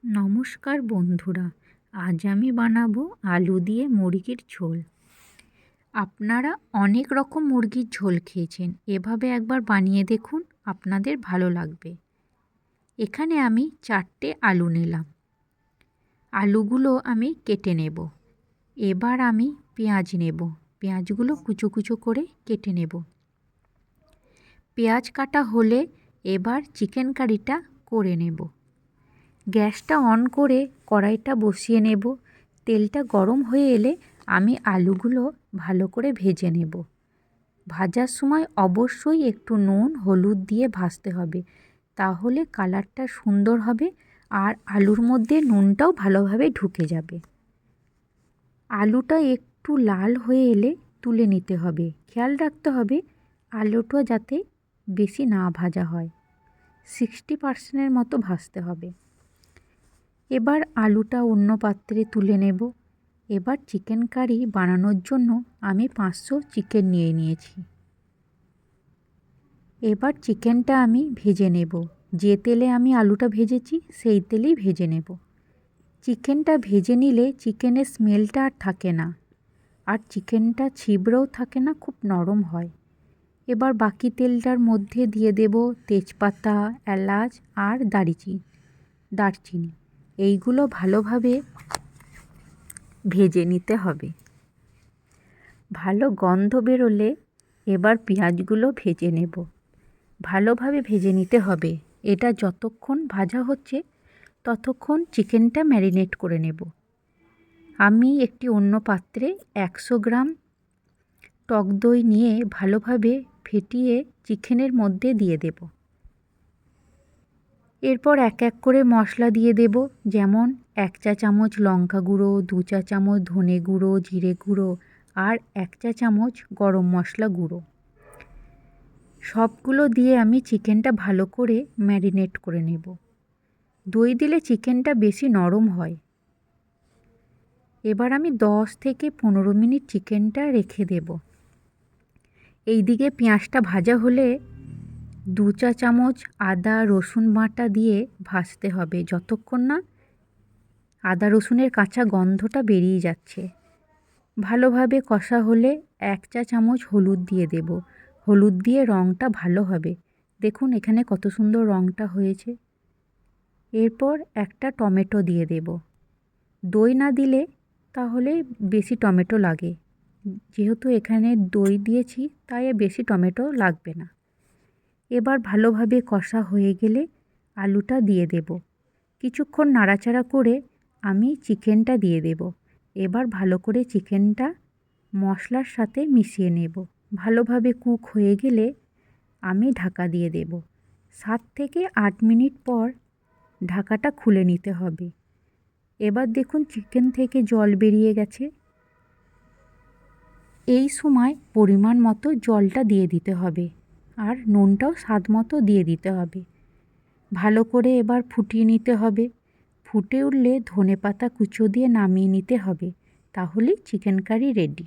নমস্কার বন্ধুরা, আজ আমি বানাবো আলু দিয়ে মুরগির ঝোল। আপনারা অনেক রকম মুরগির ঝোল খেয়েছেন, এভাবে একবার বানিয়ে দেখুন, আপনাদের ভালো লাগবে। এখানে আমি 4টে আলু নিলাম। আলুগুলো আমি কেটে নেব। এবার আমি পেঁয়াজ নেব। পেঁয়াজগুলো কুচো কুচো করে কেটে নেব। পেঁয়াজ কাটা হলে এবার চিকেন কারিটা করে নেব। গ্যাসটা অন করে কড়াইটা বসিয়ে নেব। তেলটা গরম হয়ে এলে আমি আলুগুলো ভালো করে ভেজে নেব। ভাজার সময় অবশ্যই একটু নুন হলুদ দিয়ে ভাজতে হবে, তাহলে কালারটা সুন্দর হবে আর আলুর মধ্যে নুনটাও ভালোভাবে ঢুকে যাবে। আলুটা একটু লাল হয়ে এলে তুলে নিতে হবে। খেয়াল রাখতে হবে আলুটা যাতে বেশি না ভাজা হয়, 60% মতো ভাজতে হবে। এবার আলুটা অন্য পাত্রে তুলে নেব। এবার চিকেন কারি বানানোর জন্য আমি 500 চিকেন নিয়ে নিয়েছি। এবার চিকেনটা আমি ভেজে নেব। যে তেলে আমি আলুটা ভেজেছি সেই তেলেই ভেজে নেব। চিকেনটা ভেজে নিলে চিকেনের স্মেলটা আর থাকে না, আর চিকেনটা ছিবড়েও থাকে না, খুব নরম হয়। এবার বাকি তেলটার মধ্যে দিয়ে দেব তেজপাতা, এলাচ আর দারচিনি। এইগুলো ভালোভাবে ভেজে নিতে হবে। ভালো গন্ধ বেরোলে এবার পেঁয়াজগুলো ভেজে নেব। ভালোভাবে ভেজে নিতে হবে। এটা যতক্ষণ ভাজা হচ্ছে ততক্ষণ চিকেনটা ম্যারিনেট করে নেব। আমি একটি অন্য পাত্রে 100 গ্রাম টক দই নিয়ে ভালোভাবে ফেটিয়ে চিকেনের মধ্যে দিয়ে দেব। এরপর এক এক করে মশলা দিয়ে দেব, যেমন 1 চা চামচ লঙ্কা গুঁড়ো, 2 চা চামচ ধনে গুঁড়ো, জিরে গুঁড়ো আর 1 চা চামচ গরম মশলা গুঁড়ো। সবগুলো দিয়ে আমি চিকেনটা ভালো করে ম্যারিনেট করে নেব। দই দিলে চিকেনটা বেশি নরম হয়। এবার আমি 10 থেকে 15 মিনিট চিকেনটা রেখে দেব। এইদিকে পেঁয়াজটা ভাজা হলে 2 চা চামচ আদা রসুন বাটা দিয়ে ভাজতে হবে, যতক্ষণ না আদা রসুনের কাঁচা গন্ধটা বেরিয়ে যাচ্ছে। ভালোভাবে কষা হলে 1 চা চামচ হলুদ দিয়ে দেব। হলুদ দিয়ে রঙটা ভালো হবে। দেখুন এখানে কত সুন্দর রঙটা হয়েছে। এরপর একটা টমেটো দিয়ে দেব। দই না দিলে তাহলে বেশি টমেটো লাগে, যেহেতু এখানে দই দিয়েছি তাই বেশি টমেটো লাগবে না। এবার ভালোভাবে কষা হয়ে গেলে আলুটা দিয়ে দেব। কিছুক্ষণ নাড়াচাড়া করে আমি চিকেনটা দিয়ে দেব। এবার ভালো করে চিকেনটা মশলার সাথে মিশিয়ে নেব। ভালোভাবে কুক হয়ে গেলে আমি ঢাকা দিয়ে দেব। 7 থেকে 8 মিনিট পর ঢাকাটা খুলে নিতে হবে। এবার দেখুন চিকেন থেকে জল বেরিয়ে গেছে। এই সময় পরিমাণ মতো জলটা দিয়ে দিতে হবে, আর নুনটাও স্বাদ মতো দিয়ে দিতে হবে। ভালো করে এবার ফুটিয়ে নিতে হবে। ফুটে উঠলে ধনেপাতা কুচো দিয়ে নামিয়ে নিতে হবে, তাহলেই চিকেন কারি রেডি।